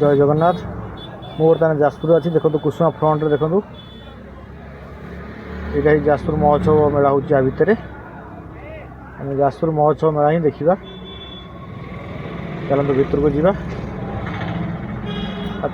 जय जगन्नाथ। मु बर्तमान जाजपुर अच्छी देखो कुसुमा फ्रंट देखो यहाँ जाजपुर महोत्सव मेला हो भितर आम जाजपुर महोत्सव मेला ही देखा। चलते भितर को जा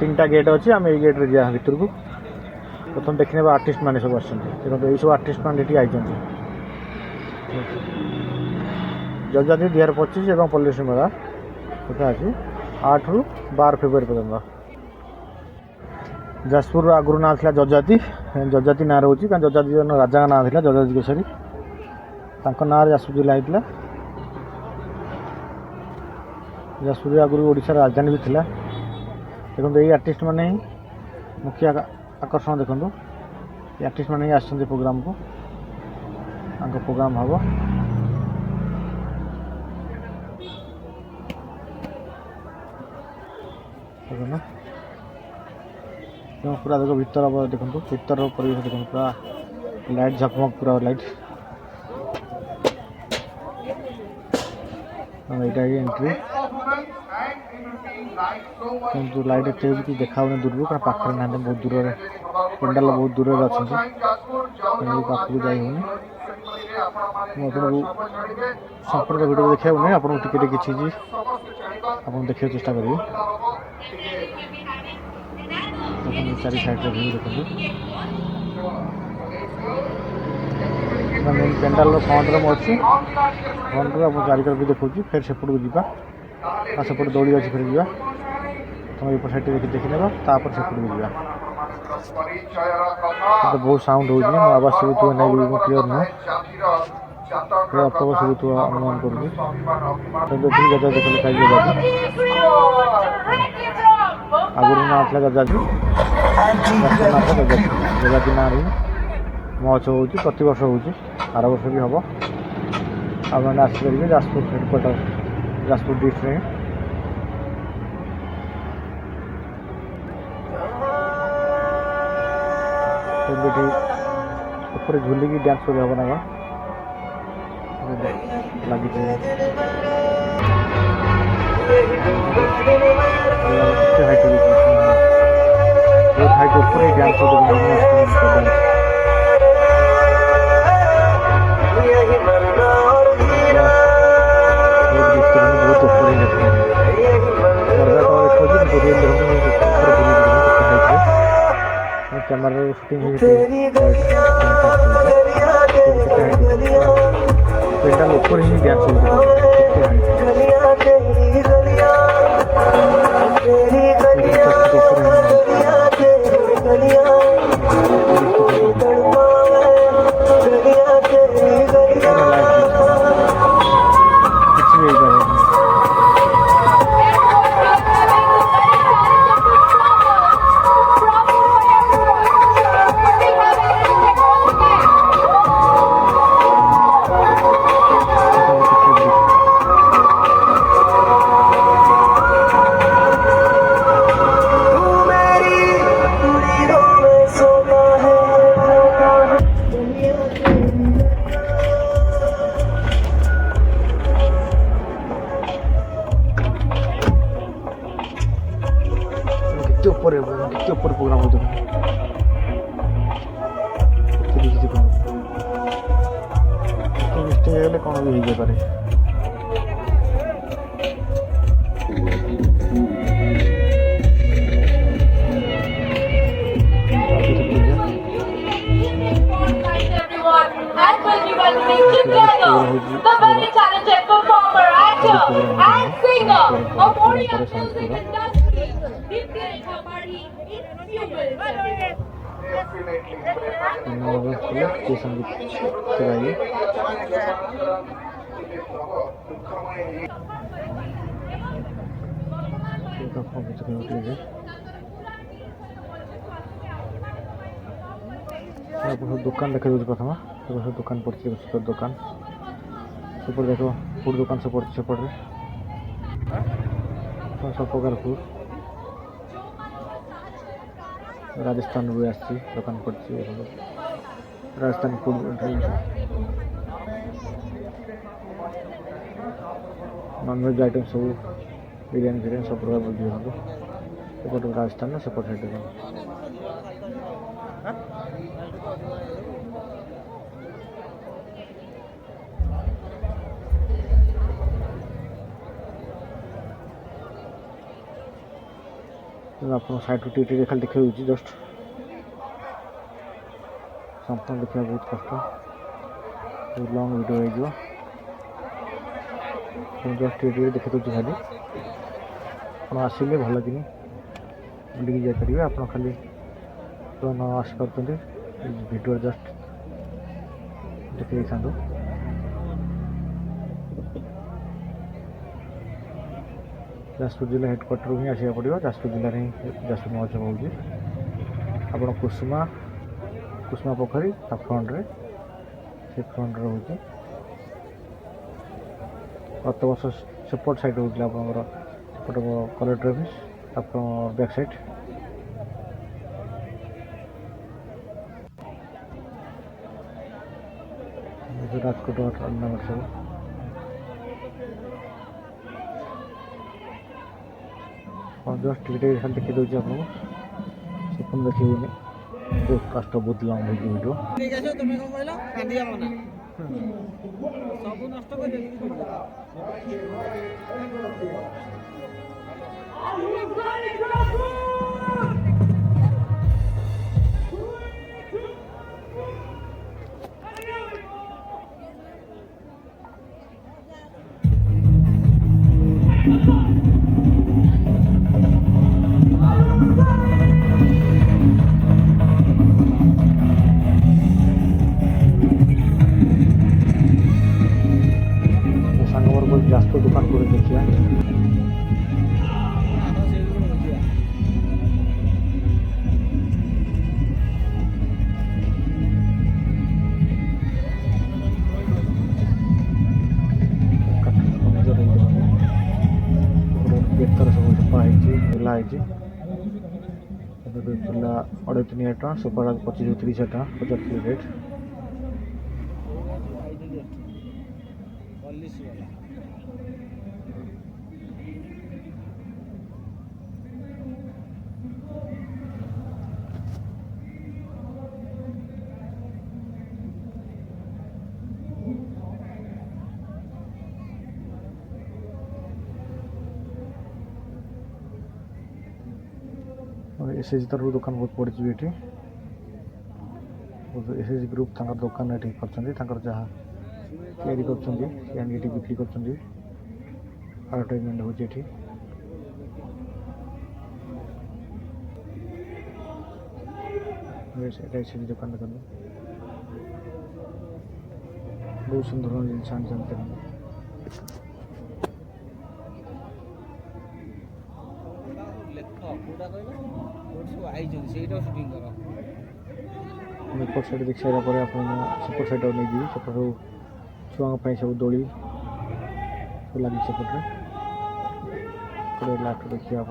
3टा गेट अच्छी आम ये गेट्रे जा भितर को प्रथम देखने आर्टिस्ट मैंने सब देखो ये सब आर्टिस्ट मैंने आई जजाति 2025 और पल्लवी मेला अच्छी 8 ରୁ 12 फेब्रुआरी पर्यटन। जाजपुर आगुरी ना था जजाति जजाति ना रोचे क्या जजाति राजा ना था जजाति केसरी ना जाजपुर जिला होता। जाजपुर आगुरी ओडिशा राजधानी भी थिला। देखो ये आर्टिस्ट मैंने मुख्य आकर्षण देखो ये आर्टिस्ट मैंने आसछन्ति प्रोग्राम को प्रोग्राम हम पूरा देखो भीतर देखो भीतर परिवेश देखो पूरा लाइट झकमक पूरा लाइट यहाँ एंट्री किंतु लाइट एत भी देखा दूर क्या पाखे ना बहुत दूर पेंडाल बहुत दूर अच्छा पाखक जाई संपर्क भिडियो देखा नहीं आपको टिके किसी आप देखा चेष्टा करेंगे। चारि साइड व्यू देखो मेन पेंडाल फ्रंट में अच्छी फ्रंट में आप चारिक भी देखा फिर सेपट को जा सेपट दौड़ी अच्छी फिर जा तुम ये साइड देखने तापर सेपट को जा बहुत साउंड हो आवाज सब क्लीयर नुह आप सब अनुमान कर आगुरी ना था जजाति जजाति ना महोत्सव हो प्रति वर्ष हो आर वर्ष भी हम आपने आसपारे जाजपुर हेडक्वार्टर जाजपुर डिस्ट्रिक्ट ऊपर झुलिकी डांस कर हम ना लगी बहुत हाइट ऊपर ही डांस बहुत ऊपर ही कैमरा शूटिंग पेंडाल ऊपर ही डांस ऊपर प्रोग्राम हो मिस्टेक कौन भी हो पारे दुकान देखा प्रथम देखो दुकान पड़ी दुकान सब देखो फूड दुकान सब पड़ी सेपटे सब प्रकार फूड राजस्थान भी आसी दुकान पड़ी राजस्थान फूड नॉनवेज आइटम सब बिरयानी फिरियानी सब प्रकार मिल जाए ସେପଟେ ରାଜସ୍ଥାନ ସେପଟ ସାଇଡ଼୍ ଦେଖନ୍ତୁ। ଆପଣ ସାଇଡ଼୍ରୁ ଟିକେ ଖାଲି ଦେଖିବାକୁ ହେଉଛି ଜଷ୍ଟ ସମ୍ପୂର୍ଣ୍ଣ ଦେଖିବା ବହୁତ କଷ୍ଟ, ବହୁତ ଲଙ୍ଗ ଭିଡ଼ିଓ ହେଇଯିବ। ମୁଁ ଜଷ୍ଟ ଟିକେ ଦେଖି ଦେଉଛି ଖାଲି, ଆପଣ ଆସିଲେ ଭଲ କିନି ବୁଲିକି ଯାଇପାରିବେ। ଆପଣ ଖାଲି ନ ଆସିପାରୁଛନ୍ତି ଭିଡ଼ିଓ ଜଷ୍ଟ ଦେଖି ଦେଇଥାନ୍ତୁ। ଯାଜପୁର ଜିଲ୍ଲା ହେଡ଼କ୍ୱାର୍ଟରରୁ ହିଁ ଆସିବାକୁ ପଡ଼ିବ। ଯାଜପୁର ଜିଲ୍ଲାରେ ହିଁ ଯାଜପୁର ମହୋତ୍ସବ ହେଉଛି। ଆପଣ କୁସୁମା ପୋଖରୀ ତା ଫ୍ରଣ୍ଟରେ, ସେ ଫ୍ରଣ୍ଟରେ ରହୁଛି। ଗତ ବର୍ଷ ସେପଟ ସାଇଡ଼୍ ରହୁଥିଲା ଆପଣଙ୍କର ସେପଟ କଲେକ୍ଟର ଅଫିସ୍, ଆପଣ ବ୍ୟାକ୍ ସାଇଡ଼୍। ରାଜକୋଟ ଟୁର୍ଣ୍ଣାମେଣ୍ଟ ସବୁ ଆପଣ ଜଷ୍ଟ ଟିକେ ଖାଲି ଦେଖି ଦେଉଛି ଆପଣଙ୍କୁ, ସମ୍ପୂର୍ଣ୍ଣ ଦେଖିବେନି, ବହୁତ କଷ୍ଟ, ବହୁତ ଲଙ୍ଗ ହେଇଛି ଭିଡ଼ିଓ। ତମେ କଣ କହିଲ କାନ୍ଦିଆ ମନା ସବୁ ନଷ୍ଟ କରିବେ। ଯାଜପୁର ଦୋକାନ କରି ଦେଖିବା। ବେତର ସବୁ ସଫା ହେଇଛି, ଝୁଲା ହେଇଛି। ଝୁଲା 3,500 ଟଙ୍କା, ସୁପର 25-30 ଟଙ୍କା, 50 ରେଟ୍। एसएच तरफ दुकान बहुत पड़ी ये एसएच ग्रुप तंकर दुकान ये कर जहाँ तैयारी कर बिक्री कर एडवर्टाइजमेंट हो एसएच दुकान देखते बहुत सुंदर जिन आनी एपट साइड देख सारापर आप सेपट साइड नहीं जी सेपट छुआ सब दोली सब लगे सेपटे लास्ट देखिए आप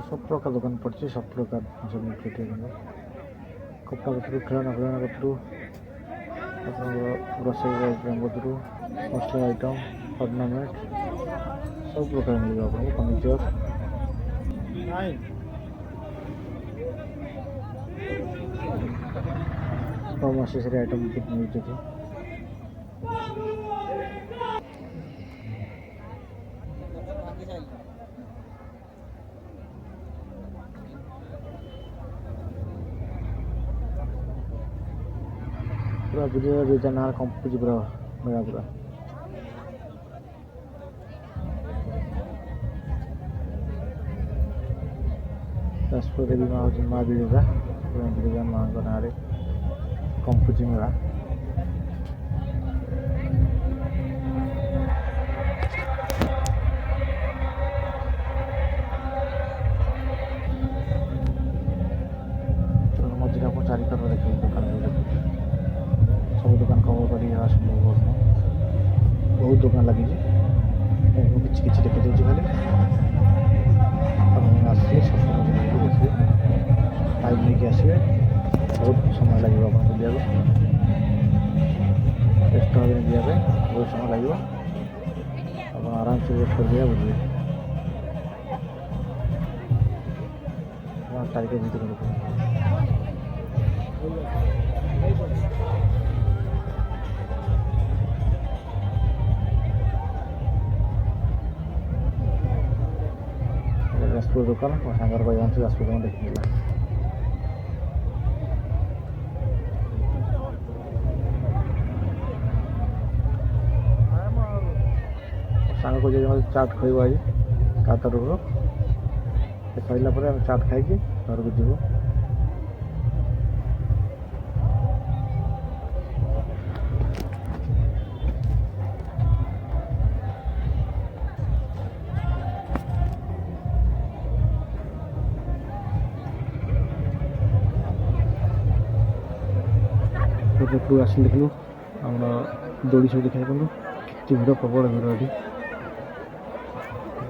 सब प्रकार दुकान पड़े सब प्रकार सब कपड़ा पत्र खेलना पत्र ग्रोसरी आइटम पत्र मसला आइटम अर्नामेंट सब प्रकार मिल आपको फर्निचर होम एक्सेसरी आइटम मिलते थे। पूरा वीडियो ना कंप्लीट पूरा मेरा पूरा जाजपुर देवी माँ हूँ माँ बिरजा पूरा बिरजा माँ ना कंप्लीट मेरा मझे ଚାରିକର ଦେଖିବି ଦୋକାନ ସବୁ ଦୋକାନ କଭର କରି ସମ୍ଭବ ନୁହଁ। ବହୁତ ଦୋକାନ ଲାଗିଛି, ମୁଁ କିଛି କିଛି ଦେଖି ଦେଉଛି ଖାଲି। ଆପଣ ଆସିବେ ସତର୍କ ବୁଲିକି ଦେଖିବେ, ବାଇକ୍ ନେଇକି ଆସିବେ, ବହୁତ ସମୟ ଲାଗିବ ଆପଣ ବୁଲିବାକୁ। ବ୍ୟସ୍ତ ହେବେନି ଯିବା ପାଇଁ, ବହୁତ ସମୟ ଲାଗିବ। ଆପଣ ଆରାମସେ ୱେଟ୍ କରିବେ ବୁଲିବେ। ଆପଣ ତାରିଖ ଭିତରେ ଦେଖନ୍ତୁ। ଯାଜପୁର ଦୋକାନ ମୋ ସାଙ୍ଗର ଭାଇ ଆଣିଛି, ଯାଜପୁର ଦୋକାନ ଦେଖିଥିଲା। ସାଙ୍ଗ କହୁଛି ମୋତେ ଚାଟ୍ ଖୁଆଇବ ଆଜି ତା ତରଫରୁ। ସେ ସରିଲା ପରେ ଆମେ ଚାଟ୍ ଖାଇକି ଘରକୁ ଯିବୁ। ଏପଟକୁ ଆସିଲି, ଦେଖିଲୁ ଆମର ଦୋଳି ସବୁ ଦେଖିବା କଲୁ। କେତେ ଭିଡ଼, ପ୍ରବଳ ଭିଡ଼ ଏଠି।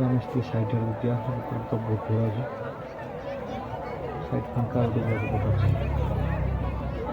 ଆମେ ଟିକେ ସାଇଡ଼୍ ଆଡ଼କୁ ଯିବା, ତ ବହୁତ ଭିଡ଼ ଅଛି। ସାଇଡ଼୍ ଫାଙ୍କା ଗୋଟେ ପଟ ଅଛି,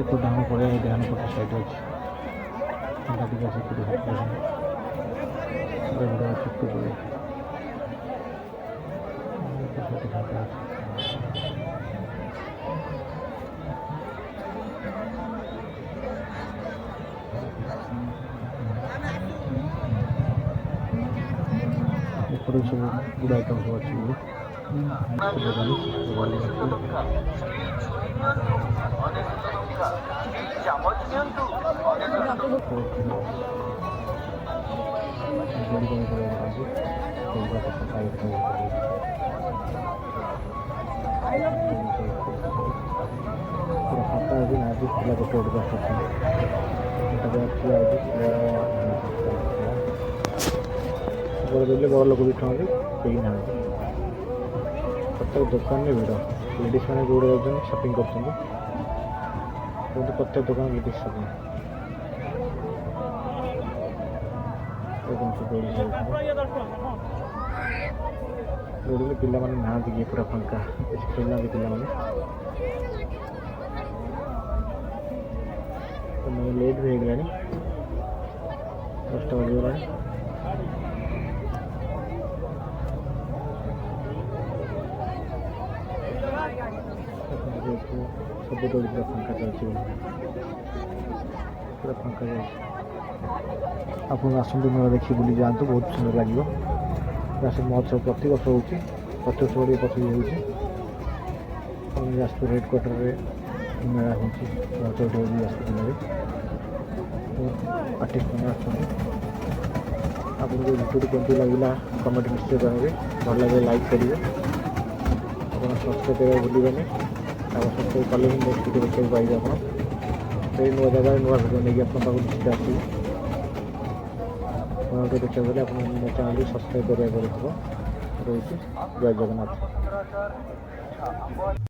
ଏପଟ ଡାହାଣ ପଳେଇବା, ଡାହାଣ ପଟ ସାଇଡ଼୍ ଅଛି ଫାଙ୍କା ଟିକେ ଅଛି। ଏପଟେ ଭିଡ଼ ଅଛି, ଏପଟେ ପଳେଇବା। ଫାଙ୍କା ଅଛି। ଏପଟେ ସବୁ ଗୁଡ଼ା ଆଇଟମ୍ ସବୁ ଅଛି। ଫାଙ୍କା ଅଛି ନା, ପିଲା ଗୋଟେ ଗୋଟେ ଦେଲେ ବଡ଼ ଲୋକ ବି ଥାନ୍ତି, କେହି ନାହାନ୍ତି। ପ୍ରତ୍ୟେକ ଦୋକାନରେ ଭିଡ଼, ଲେଡ଼ିଜ୍ ମାନେ ଦୌଡ଼ି ଯାଉଛନ୍ତି, ସପିଂ କରୁଛନ୍ତି। କିନ୍ତୁ ପ୍ରତ୍ୟେକ ଦୋକାନ ଲେଡ଼ିଜ୍ ସପିଂ। ଦୌଡ଼ିଲେ ପିଲାମାନେ ନାହାନ୍ତି, କି ପୁରା ଫାଙ୍କା, ବେଶୀ ଖେଳୁନାହାନ୍ତି ପିଲାମାନେ। ଲେଟ୍ ବି ହେଇଗଲାଣି, 10ଟା ବାଜିଗଲାଣି। ସବୁ ଦୋଳି ପୁରା ଫାଙ୍କା ଚାଲିଛି, ପୁରା ଫାଙ୍କା ଚାଲିଛି। ଆପଣ ଆସନ୍ତୁ, ମେଳା ଦେଖି ବୁଲି ଯାଆନ୍ତୁ, ବହୁତ ସୁନ୍ଦର ଲାଗିବ। ଯାଜପୁର ମହୋତ୍ସବ ପ୍ରତିବର୍ଷ ହେଉଛି, ପ୍ରତ୍ୟକ୍ଷ ଭାବେ ପଛରେ ହେଉଛି। ଯାଜପୁର ହେଡ଼କ୍ୱାର୍ଟରରେ ମେଳା ହେଉଛି, ମହୋତ୍ସବ ହେଉଛି ଯାଜପୁର ଜିଲ୍ଲାରେ। ଆର୍ଟିଷ୍ଟମାନେ ଆସୁଛନ୍ତି। ଆପଣଙ୍କୁ ଭିଡ଼ିଓଟି କେମିତି ଲାଗିଲା କମେଣ୍ଟ ନିଶ୍ଚୟ ଜଣାଇବେ, ଭଲ ଲାଗିଲେ ଲାଇକ୍ କରିବେ। ଆପଣ ସବସ୍କ୍ରାଇବ୍ କରିବାକୁ ଭୁଲିବେନି। ଆପଣ ସବସ୍କ୍ରାଇବ୍ କଲେ ହିଁ ନେକ୍ସଟ ଭିଡ଼ିଓ ଦେଖିବାକୁ ପାଇବେ। ଆପଣ ସେଇ ନୂଆ ଜାଗାରେ ନୂଆ ଭିଡ଼ିଓ ନେଇକି ଆପଣଙ୍କ ପାଖକୁ ନିଶ୍ଚିତ ଆସିବେ। ନୂଆ ଭିଡ଼ିଓ ଦେଖିବାକୁ ଗଲେ ଆପଣ ମୋ ଚ୍ୟାନେଲକୁ ସବସ୍କ୍ରାଇବ୍ କରିବାକୁ ପଡ଼ିବ। ରହୁଛି, ଜୟ ଜଗନ୍ନାଥ।